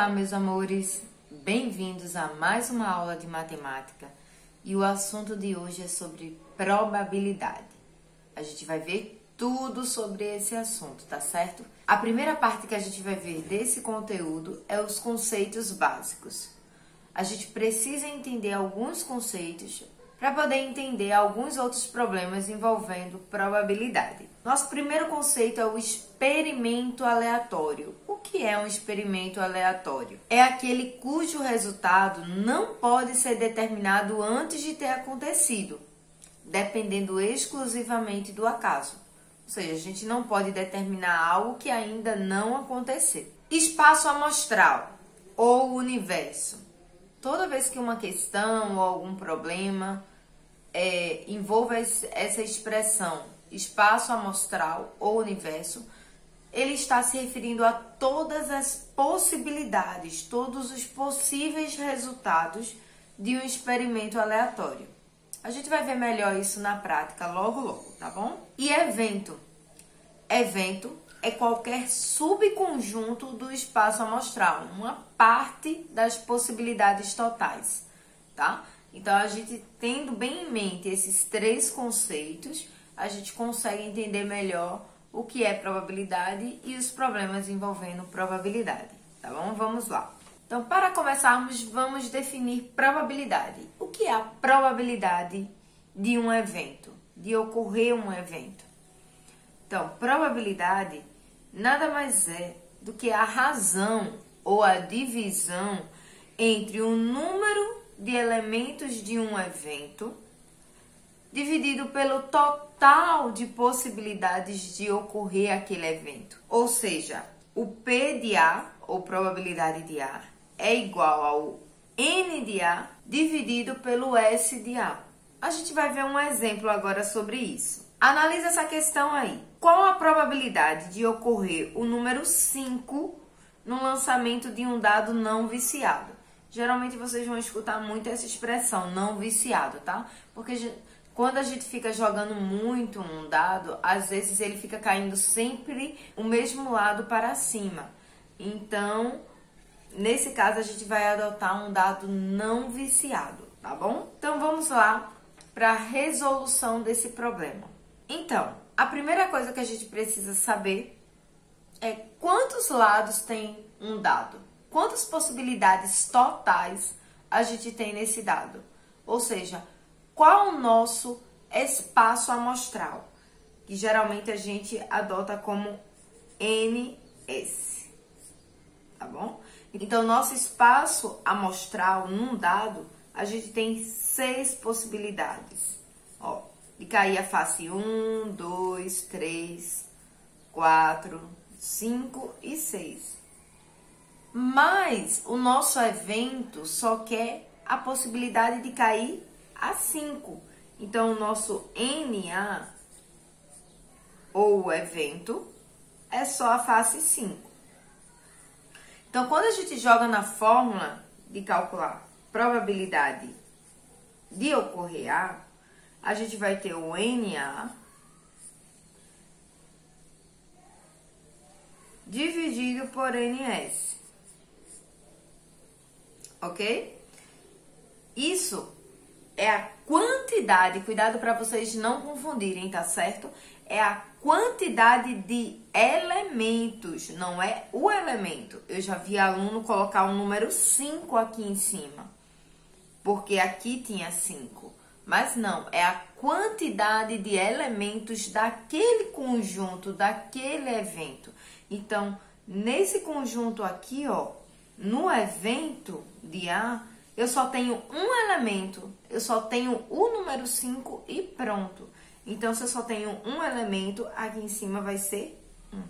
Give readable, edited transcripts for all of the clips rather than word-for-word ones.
Olá, meus amores, bem-vindos a mais uma aula de matemática e o assunto de hoje é sobre probabilidade. A gente vai ver tudo sobre esse assunto, tá certo? A primeira parte que a gente vai ver desse conteúdo é os conceitos básicos. A gente precisa entender alguns conceitos para poder entender alguns outros problemas envolvendo probabilidade. Nosso primeiro conceito é o experimento aleatório. O que é um experimento aleatório? É aquele cujo resultado não pode ser determinado antes de ter acontecido, dependendo exclusivamente do acaso. Ou seja, a gente não pode determinar algo que ainda não aconteceu. Espaço amostral ou universo. Toda vez que uma questão ou algum problema envolva essa expressão espaço amostral ou universo, ele está se referindo a todas as possibilidades, todos os possíveis resultados de um experimento aleatório. A gente vai ver melhor isso na prática logo, tá bom? E evento. Evento é qualquer subconjunto do espaço amostral, uma parte das possibilidades totais, tá? Então, a gente tendo bem em mente esses três conceitos, a gente consegue entender melhor o que é probabilidade e os problemas envolvendo probabilidade, tá bom? Vamos lá. Então, para começarmos, vamos definir probabilidade. O que é a probabilidade de um evento, de ocorrer um evento? Então, probabilidade nada mais é do que a razão ou a divisão entre o número de elementos de um evento dividido pelo total de possibilidades de ocorrer aquele evento. Ou seja, o P de A, ou probabilidade de A, é igual ao N de A dividido pelo S de A. A gente vai ver um exemplo agora sobre isso. Analisa essa questão aí. Qual a probabilidade de ocorrer o número 5 no lançamento de um dado não viciado? Geralmente vocês vão escutar muito essa expressão, não viciado, tá? Porque quando a gente fica jogando muito um dado, às vezes ele fica caindo sempre o mesmo lado para cima. Então, nesse caso, a gente vai adotar um dado não viciado, tá bom? Então, vamos lá para a resolução desse problema. Então, a primeira coisa que a gente precisa saber é quantos lados tem um dado. Quantas possibilidades totais a gente tem nesse dado? Ou seja, qual o nosso espaço amostral? Que geralmente a gente adota como NS, tá bom? Então, nosso espaço amostral num dado, a gente tem 6 possibilidades. Ó, de cair a face 1, 2, 3, 4, 5 e 6. Mas o nosso evento só quer a possibilidade de cair a 5. Então, o nosso NA, ou evento, é só a face 5. Então, quando a gente joga na fórmula de calcular probabilidade de ocorrer a gente vai ter o NA dividido por NS. Ok? Isso é a quantidade, cuidado para vocês não confundirem, tá certo? É a quantidade de elementos, não é o elemento. Eu já vi aluno colocar o número 5 aqui em cima, porque aqui tinha 5. Mas não, é a quantidade de elementos daquele conjunto, daquele evento. Então, nesse conjunto aqui, ó, no evento de A, eu só tenho um elemento, eu só tenho o número 5 e pronto. Então, se eu só tenho um elemento, aqui em cima vai ser 1.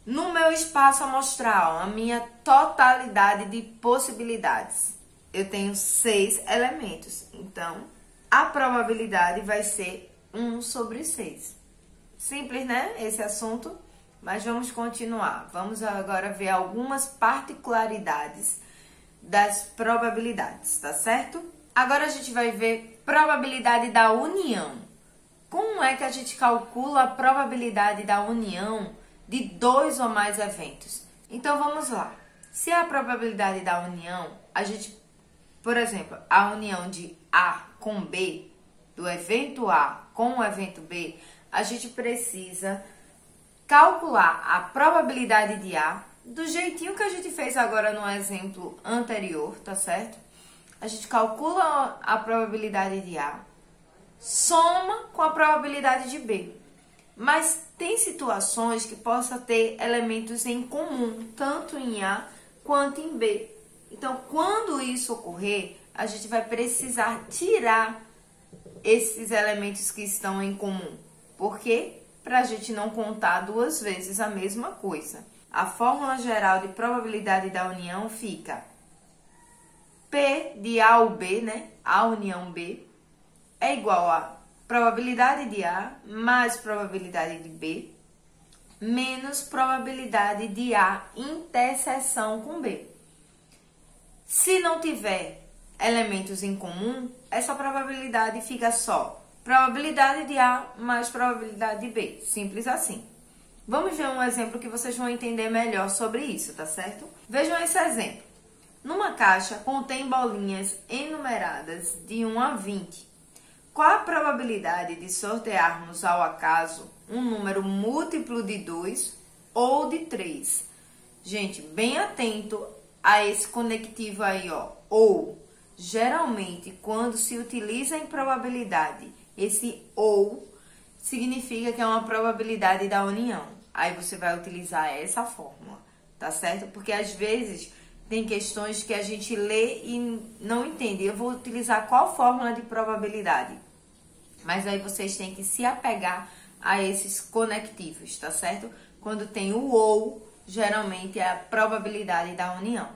No meu espaço amostral, a minha totalidade de possibilidades, eu tenho 6 elementos. Então, a probabilidade vai ser 1 sobre 6. Simples, né? Esse assunto. Mas vamos continuar. Vamos agora ver algumas particularidades das probabilidades, tá certo? Agora a gente vai ver probabilidade da união. Como é que a gente calcula a probabilidade da união de 2 ou mais eventos? Então vamos lá. Se a probabilidade da união, a gente, por exemplo, a união de A com B, do evento A com o evento B, a gente precisa calcular a probabilidade de A do jeitinho que a gente fez agora no exemplo anterior, tá certo? A gente calcula a probabilidade de A, soma com a probabilidade de B. Mas tem situações que possa ter elementos em comum, tanto em A quanto em B. Então, quando isso ocorrer, a gente vai precisar tirar esses elementos que estão em comum. Por quê? Para a gente não contar duas vezes a mesma coisa. A fórmula geral de probabilidade da união fica P de A ou B, né? A união B é igual a probabilidade de A mais probabilidade de B menos probabilidade de A interseção com B. Se não tiver elementos em comum, essa probabilidade fica só probabilidade de A mais probabilidade de B. Simples assim. Vamos ver um exemplo que vocês vão entender melhor sobre isso, tá certo? Vejam esse exemplo. Numa caixa contém bolinhas enumeradas de 1 a 20. Qual a probabilidade de sortearmos ao acaso um número múltiplo de 2 ou de 3? Gente, bem atento a esse conectivo aí, ó. Ou, geralmente, quando se utiliza em probabilidade, esse ou significa que é uma probabilidade da união. Aí você vai utilizar essa fórmula, tá certo? Porque às vezes tem questões que a gente lê e não entende. Eu vou utilizar qual fórmula de probabilidade? Mas aí vocês têm que se apegar a esses conectivos, tá certo? Quando tem o ou, geralmente é a probabilidade da união.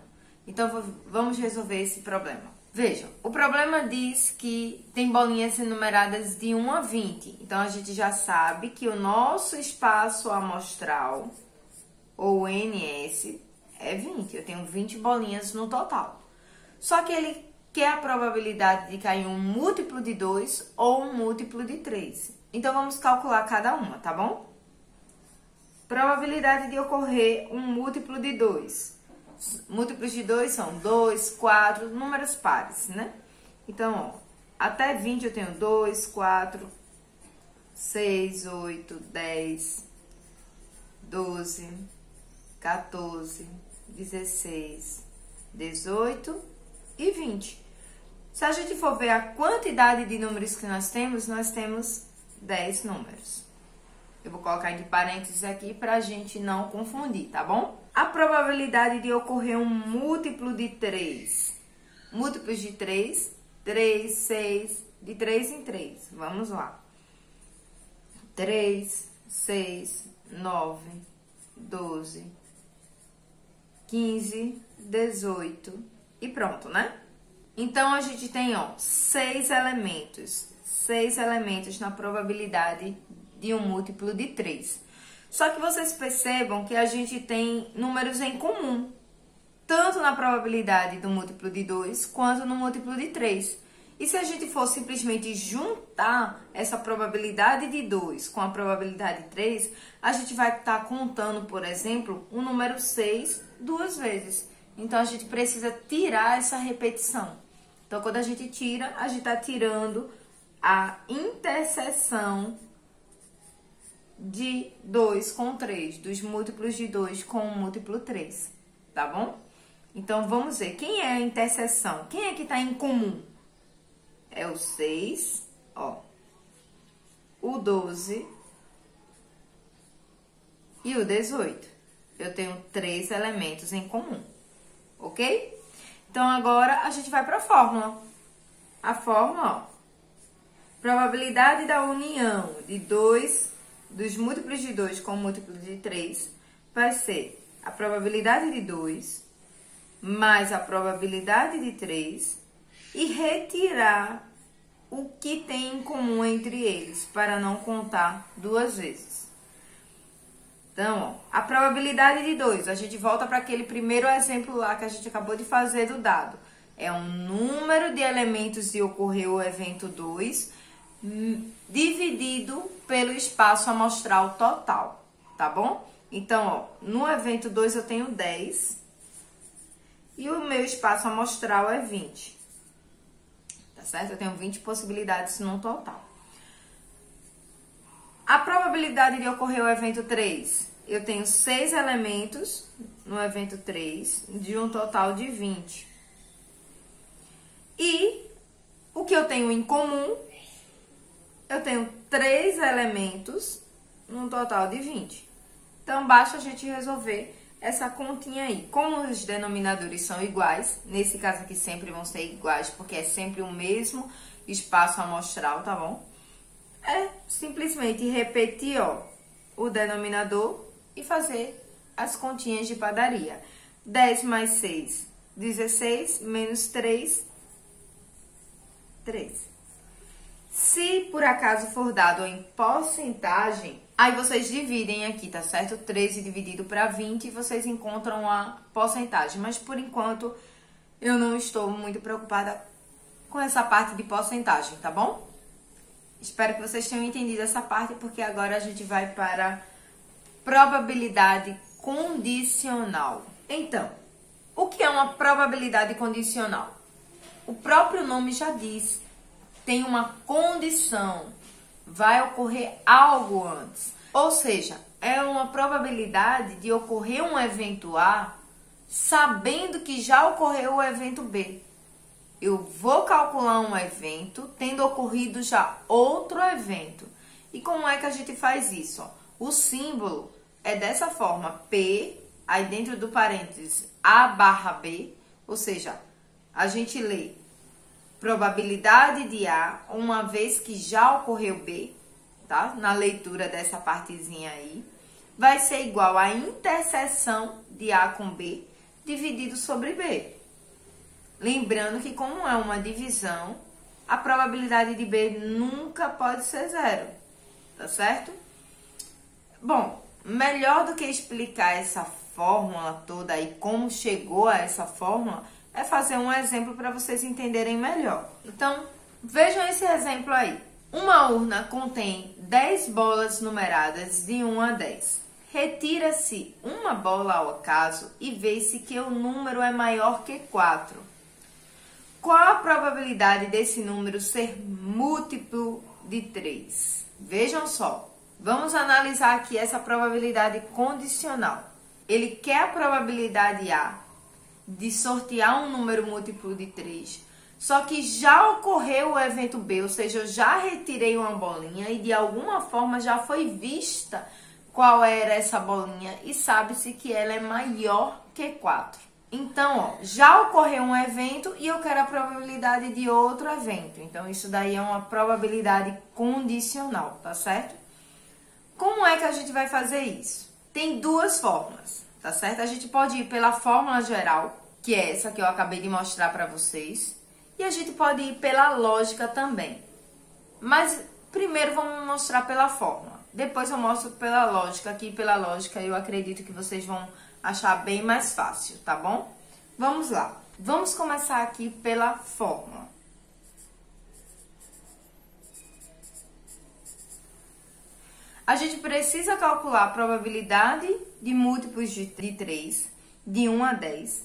Então, vamos resolver esse problema. Vejam, o problema diz que tem bolinhas enumeradas de 1 a 20. Então, a gente já sabe que o nosso espaço amostral, ou NS, é 20. Eu tenho 20 bolinhas no total. Só que ele quer a probabilidade de cair um múltiplo de 2 ou um múltiplo de 3. Então, vamos calcular cada uma, tá bom? Probabilidade de ocorrer um múltiplo de 2. Múltiplos de 2 são 2, 4, números pares, né? Então, ó, até 20 eu tenho 2, 4, 6, 8, 10, 12, 14, 16, 18 e 20. Se a gente for ver a quantidade de números que nós temos 10 números. Eu vou colocar entre parênteses aqui para a gente não confundir, tá bom? A probabilidade de ocorrer um múltiplo de 3. Múltiplos de 3, 3, 6, de 3 em 3. Vamos lá. 3, 6, 9, 12, 15, 18 e pronto, né? Então, a gente tem, ó, 6 elementos. 6 elementos na probabilidade de um múltiplo de 3. Só que vocês percebam que a gente tem números em comum, tanto na probabilidade do múltiplo de 2 quanto no múltiplo de 3. E se a gente for simplesmente juntar essa probabilidade de 2 com a probabilidade de 3, a gente vai estar contando, por exemplo, o número 6 duas vezes. Então, a gente precisa tirar essa repetição. Então, quando a gente tira, a gente está tirando a interseção de 2 com 3, dos múltiplos de 2 com o múltiplo 3, tá bom? Então, vamos ver, quem é a interseção? Quem é que está em comum? É o 6, ó, o 12 e o 18. Eu tenho 3 elementos em comum, ok? Então, agora, a gente vai para a fórmula. A fórmula, ó, probabilidade da união de 2 dos múltiplos de 2 com o múltiplo de 3 vai ser a probabilidade de 2 mais a probabilidade de 3 e retirar o que tem em comum entre eles, para não contar duas vezes. Então, ó, a probabilidade de 2, a gente volta para aquele primeiro exemplo lá que a gente acabou de fazer do dado. É um número de elementos de ocorrer o evento 2 dividido pelo espaço amostral total, tá bom? Então, ó, no evento 2 eu tenho 10 e o meu espaço amostral é 20. Tá certo? Eu tenho 20 possibilidades no total. A probabilidade de ocorrer o evento 3, eu tenho 6 elementos no evento 3, de um total de 20. E o que eu tenho em comum, eu tenho 3 elementos num total de 20. Então, basta a gente resolver essa continha aí. Como os denominadores são iguais, nesse caso aqui sempre vão ser iguais, porque é sempre o mesmo espaço amostral, tá bom? É simplesmente repetir, ó, o denominador e fazer as continhas de padaria. 10 mais 6, 16, menos 3, 13. Se por acaso for dado em porcentagem, aí vocês dividem aqui, tá certo? 13 dividido para 20 e vocês encontram a porcentagem. Mas por enquanto eu não estou muito preocupada com essa parte de porcentagem, tá bom? Espero que vocês tenham entendido essa parte, porque agora a gente vai para probabilidade condicional. Então, o que é uma probabilidade condicional? O próprio nome já diz. Tem uma condição, vai ocorrer algo antes. Ou seja, é uma probabilidade de ocorrer um evento A sabendo que já ocorreu o evento B. Eu vou calcular um evento tendo ocorrido já outro evento. E como é que a gente faz isso? O símbolo é dessa forma, P, aí dentro do parênteses A barra B, ou seja, a gente lê probabilidade de A, uma vez que já ocorreu B, tá? Na leitura dessa partezinha aí, vai ser igual a interseção de A com B, dividido sobre B. Lembrando que como é uma divisão, a probabilidade de B nunca pode ser zero, tá certo? Bom, melhor do que explicar essa fórmula toda aí, como chegou a essa fórmula, é fazer um exemplo para vocês entenderem melhor. Então, vejam esse exemplo aí. Uma urna contém 10 bolas numeradas de 1 a 10. Retira-se uma bola ao acaso e vê-se que o número é maior que 4. Qual a probabilidade desse número ser múltiplo de 3? Vejam só. Vamos analisar aqui essa probabilidade condicional. Ele quer a probabilidade A de sortear um número múltiplo de 3, só que já ocorreu o evento B, ou seja, eu já retirei uma bolinha e de alguma forma já foi vista qual era essa bolinha e sabe-se que ela é maior que 4. Então, ó, já ocorreu um evento e eu quero a probabilidade de outro evento. Então, isso daí é uma probabilidade condicional, tá certo? Como é que a gente vai fazer isso? Tem duas formas, tá certo? A gente pode ir pela fórmula geral, que é essa que eu acabei de mostrar para vocês, e a gente pode ir pela lógica também. Mas primeiro vamos mostrar pela fórmula. Depois eu mostro pela lógica, que pela lógica eu acredito que vocês vão achar bem mais fácil, tá bom? Vamos lá. Vamos começar aqui pela fórmula. A gente precisa calcular a probabilidade de múltiplos de 3, de 1 a 10.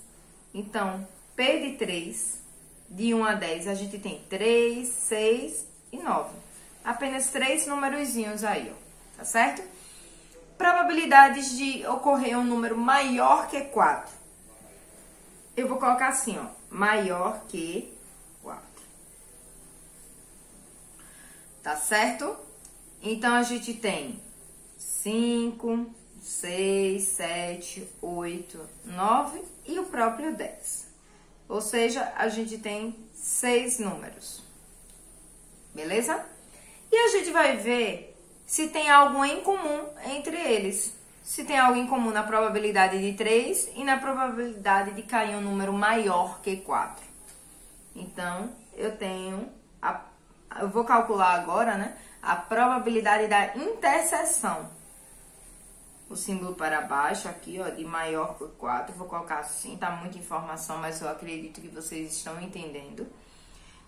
Então, P de 3, de 1 a 10, a gente tem 3, 6 e 9. Apenas 3 numerozinhos aí, ó, tá certo? Probabilidades de ocorrer um número maior que 4. Eu vou colocar assim, ó, maior que 4. Tá certo? Então, a gente tem 5, 6, 7, 8, 9 e o próprio 10. Ou seja, a gente tem 6 números. Beleza? E a gente vai ver se tem algo em comum entre eles. Se tem algo em comum na probabilidade de 3 e na probabilidade de cair um número maior que 4. Então, eu vou calcular agora, né, a probabilidade da interseção. O símbolo para baixo aqui, ó, de maior que 4. Vou colocar assim, tá muita informação, mas eu acredito que vocês estão entendendo.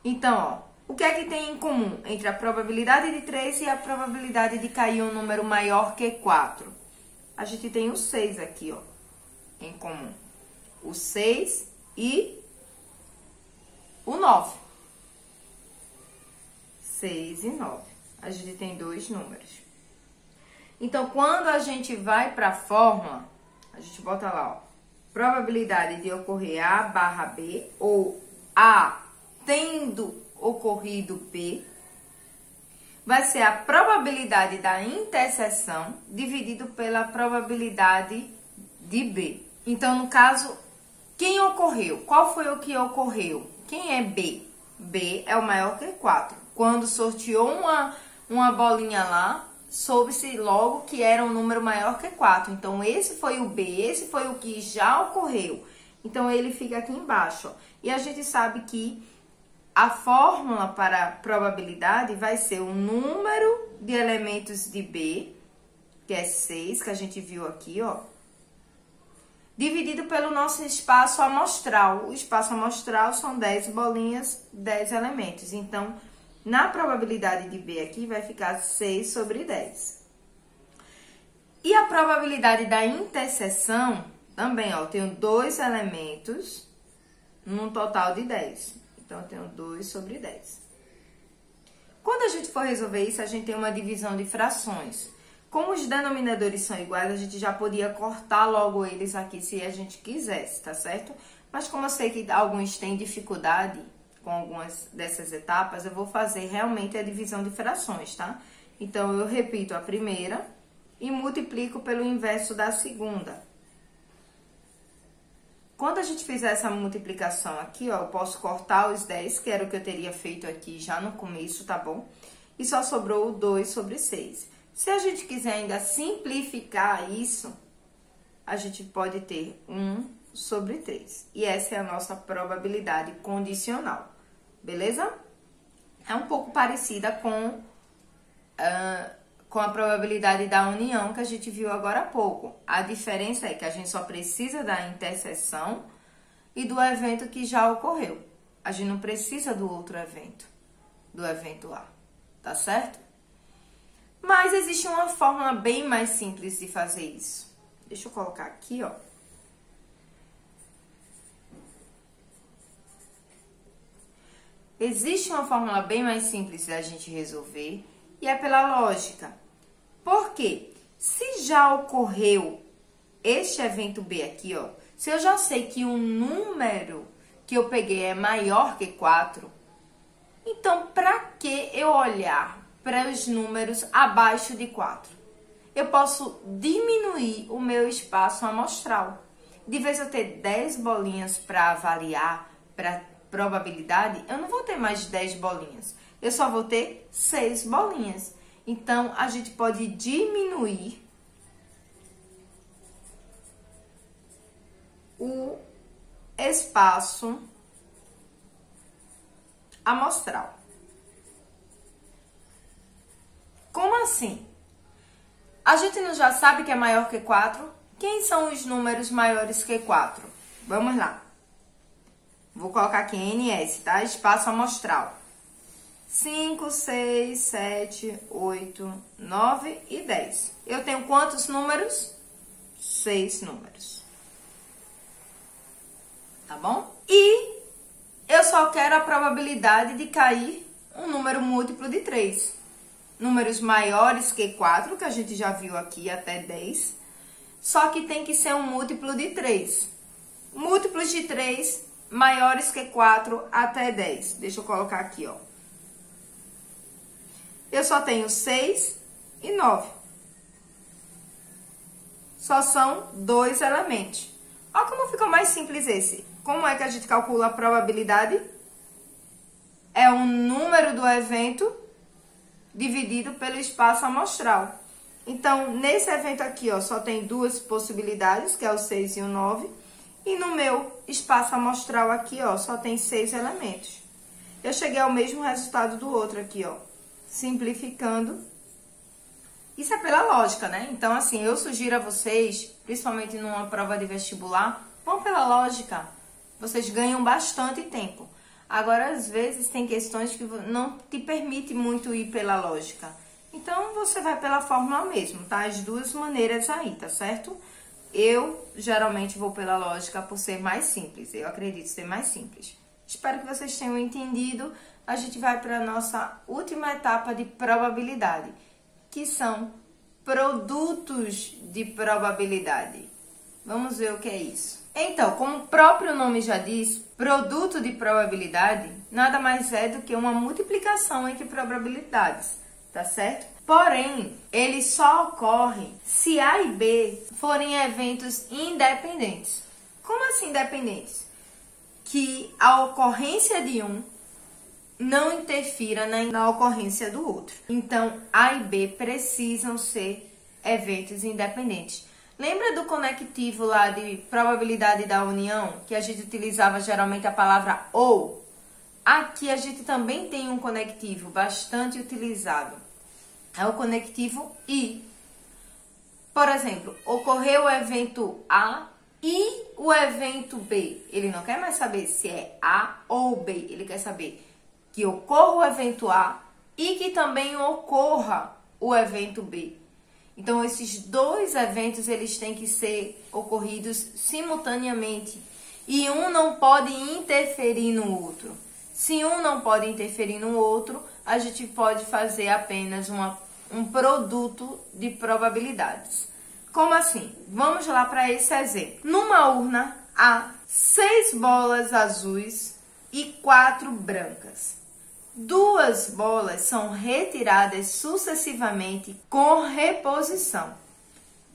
Então, ó, o que é que tem em comum entre a probabilidade de 3 e a probabilidade de cair um número maior que 4? a gente tem o 6 aqui, ó, em comum. O 6 e o 9. 6 e 9. A gente tem dois números. Então, quando a gente vai para a fórmula, a gente bota lá, ó, probabilidade de ocorrer A barra B, ou A tendo ocorrido B, vai ser a probabilidade da interseção dividido pela probabilidade de B. Então, no caso, quem ocorreu? Qual foi o que ocorreu? Quem é B? B é o maior que 4. Quando sorteou uma bolinha lá, soube-se logo que era um número maior que 4. Então, esse foi o B, esse foi o que já ocorreu. Então, ele fica aqui embaixo, ó. E a gente sabe que a fórmula para a probabilidade vai ser o número de elementos de B, que é 6, que a gente viu aqui, ó, dividido pelo nosso espaço amostral. O espaço amostral são 10 bolinhas, 10 elementos. Então, na probabilidade de B aqui vai ficar 6 sobre 10. E a probabilidade da interseção também, ó, eu tenho 2 elementos num total de 10. Então, eu tenho 2 sobre 10. Quando a gente for resolver isso, a gente tem uma divisão de frações. Como os denominadores são iguais, a gente já podia cortar logo eles aqui se a gente quisesse, tá certo? Mas como eu sei que alguns têm dificuldade com algumas dessas etapas, eu vou fazer realmente a divisão de frações, tá? Então, eu repito a primeira e multiplico pelo inverso da segunda. Quando a gente fizer essa multiplicação aqui, ó, eu posso cortar os 10, que era o que eu teria feito aqui já no começo, tá bom? E só sobrou o 2 sobre 6. Se a gente quiser ainda simplificar isso, a gente pode ter 1 sobre 3. E essa é a nossa probabilidade condicional, beleza? É um pouco parecida com a probabilidade da união que a gente viu agora há pouco. A diferença é que a gente só precisa da interseção e do evento que já ocorreu. A gente não precisa do outro evento, do evento A, tá certo? Mas existe uma fórmula bem mais simples de fazer isso. Deixa eu colocar aqui, ó. Existe uma fórmula bem mais simples da gente resolver e é pela lógica. Por quê? Se já ocorreu este evento B aqui, ó, se eu já sei que o número que eu peguei é maior que 4, então para que eu olhar para os números abaixo de 4? Eu posso diminuir o meu espaço amostral. De vez eu ter 10 bolinhas para avaliar, para probabilidade, eu não vou ter mais 10 bolinhas. Eu só vou ter 6 bolinhas. Então, a gente pode diminuir o espaço amostral. Como assim? A gente não já sabe que é maior que 4? Quem são os números maiores que 4? Vamos lá. Vou colocar aqui NS, tá? Espaço amostral. 5, 6, 7, 8, 9 e 10. Eu tenho quantos números? 6 números. Tá bom? E eu só quero a probabilidade de cair um número múltiplo de 3. Números maiores que 4, que a gente já viu aqui, até 10. Só que tem que ser um múltiplo de 3. Múltiplos de 3 maiores que 4 até 10. Deixa eu colocar aqui, ó. Eu só tenho 6 e 9. Só são 2 elementos. Olha como ficou mais simples esse. Como é que a gente calcula a probabilidade? É o número do evento dividido pelo espaço amostral. Então, nesse evento aqui, ó, só tem 2 possibilidades, que é o 6 e o 9. E no meu espaço amostral aqui, ó, só tem 6 elementos. Eu cheguei ao mesmo resultado do outro aqui, ó. Simplificando. Isso é pela lógica, né? Então, assim, eu sugiro a vocês, principalmente numa prova de vestibular, vão pela lógica. Vocês ganham bastante tempo. Agora, às vezes, tem questões que não te permitem muito ir pela lógica. Então, você vai pela fórmula mesmo, tá? As duas maneiras aí, tá certo? Eu, geralmente, vou pela lógica por ser mais simples. Eu acredito ser mais simples. Espero que vocês tenham entendido. A gente vai para a nossa última etapa de probabilidade, que são produtos de probabilidade. Vamos ver o que é isso. Então, como o próprio nome já diz, produto de probabilidade nada mais é do que uma multiplicação entre probabilidades, tá certo? Porém, ele só ocorre se A e B forem eventos independentes. Como assim independentes? Que a ocorrência de um não interfira na ocorrência do outro. Então, A e B precisam ser eventos independentes. Lembra do conectivo lá de probabilidade da união, que a gente utilizava geralmente a palavra ou? Aqui a gente também tem um conectivo bastante utilizado. É o conectivo e. Por exemplo, ocorreu o evento A e o evento B. Ele não quer mais saber se é A ou B. Ele quer saber que ocorra o evento A e que também ocorra o evento B. Então, esses dois eventos, eles têm que ser ocorridos simultaneamente. E um não pode interferir no outro. Se um não pode interferir no outro, a gente pode fazer apenas um produto de probabilidades. Como assim? Vamos lá para esse exemplo. Numa urna, há 6 bolas azuis e 4 brancas. 2 bolas são retiradas sucessivamente com reposição.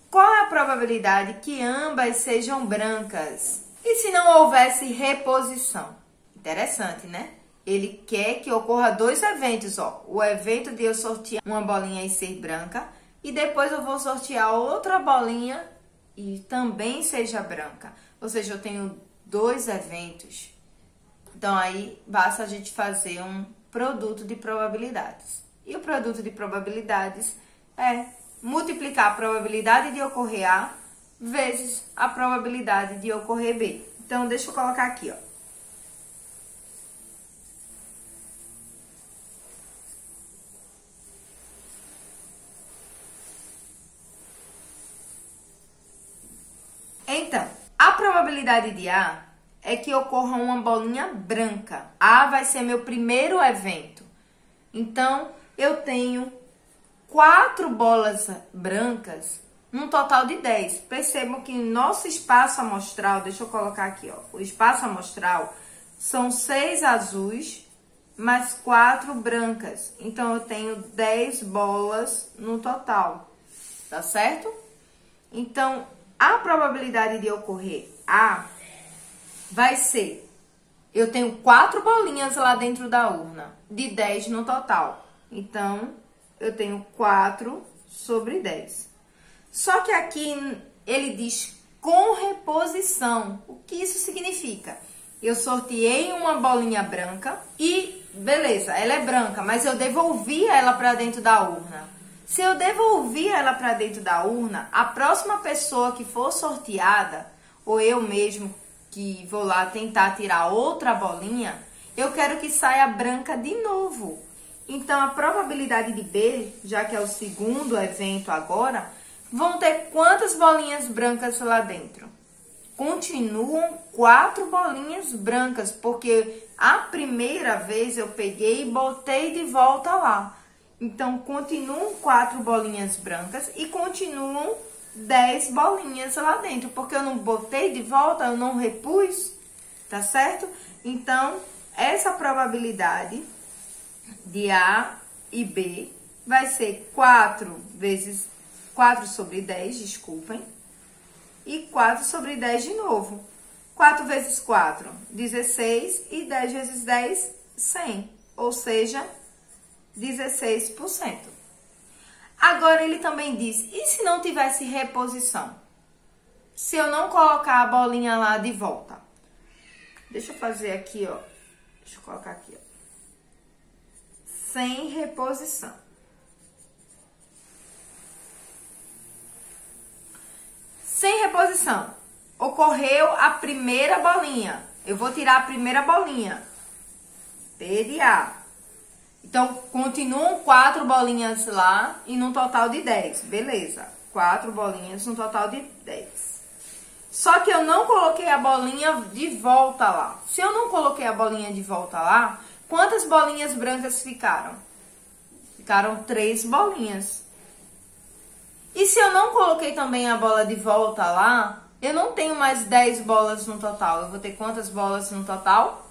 Qual é a probabilidade que ambas sejam brancas? E se não houvesse reposição? Interessante, né? Ele quer que ocorra 2 eventos, ó. O evento de eu sortear uma bolinha e ser branca, e depois eu vou sortear outra bolinha e também seja branca. Ou seja, eu tenho 2 eventos. Então, aí basta a gente fazer um produto de probabilidades. E o produto de probabilidades é multiplicar a probabilidade de ocorrer A vezes a probabilidade de ocorrer B. Então, deixa eu colocar aqui, ó. Então, a probabilidade de A é que ocorra uma bolinha branca. A vai ser meu primeiro evento. Então, eu tenho 4 bolas brancas, num total de 10. Percebam que nosso espaço amostral, deixa eu colocar aqui, ó. O espaço amostral são 6 azuis mais 4 brancas. Então, eu tenho 10 bolas no total, tá certo? Então, a probabilidade de ocorrer A vai ser, eu tenho 4 bolinhas lá dentro da urna, de 10 no total. Então, eu tenho 4 sobre 10. Só que aqui ele diz com reposição. O que isso significa? Eu sorteei uma bolinha branca e, beleza, ela é branca, mas eu devolvi ela para dentro da urna. Se eu devolvi ela para dentro da urna, a próxima pessoa que for sorteada, ou eu mesmo que vou lá tentar tirar outra bolinha, eu quero que saia branca de novo. Então, a probabilidade de B, já que é o segundo evento agora, vão ter quantas bolinhas brancas lá dentro? Continuam 4 bolinhas brancas, porque a primeira vez eu peguei e botei de volta lá. Então, continuam 4 bolinhas brancas e continuam 10 bolinhas lá dentro, porque eu não botei de volta, eu não repus, tá certo? Então, essa probabilidade de A e B vai ser 4 vezes 4 sobre 10, desculpem, e 4 sobre 10 de novo. 4 vezes 4, 16, e 10 vezes 10, 100, ou seja, 16%. Agora, ele também diz, e se não tivesse reposição? Se eu não colocar a bolinha lá de volta? Deixa eu fazer aqui, ó. Deixa eu colocar aqui, ó. Sem reposição. Sem reposição. Ocorreu a primeira bolinha. Eu vou tirar a primeira bolinha. P de A. Então, continuam 4 bolinhas lá e num total de 10. Beleza. 4 bolinhas no total de 10. Só que eu não coloquei a bolinha de volta lá. Se eu não coloquei a bolinha de volta lá, quantas bolinhas brancas ficaram? Ficaram 3 bolinhas. E se eu não coloquei também a bola de volta lá, eu não tenho mais 10 bolas no total. Eu vou ter quantas bolas no total?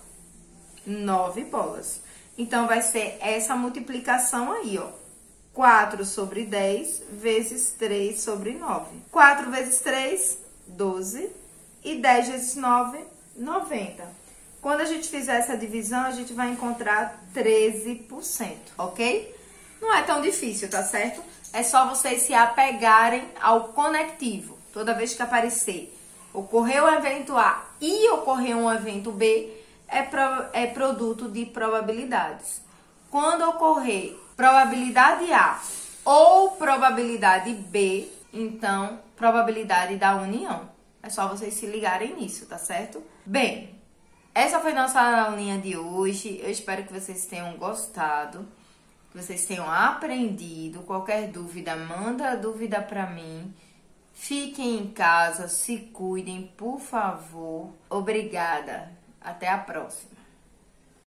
9 bolas. Então, vai ser essa multiplicação aí, ó. 4 sobre 10 vezes 3 sobre 9. 4 vezes 3, 12. E 10 vezes 9, 90. Quando a gente fizer essa divisão, a gente vai encontrar 13%, ok? Não é tão difícil, tá certo? É só vocês se apegarem ao conectivo. Toda vez que aparecer, ocorreu um evento A e ocorreu um evento B, é produto de probabilidades. Quando ocorrer probabilidade A ou probabilidade B, então, probabilidade da união. É só vocês se ligarem nisso, tá certo? Bem, essa foi nossa aulinha de hoje. Eu espero que vocês tenham gostado, que vocês tenham aprendido. Qualquer dúvida, manda a dúvida pra mim. Fiquem em casa, se cuidem, por favor. Obrigada. Até a próxima.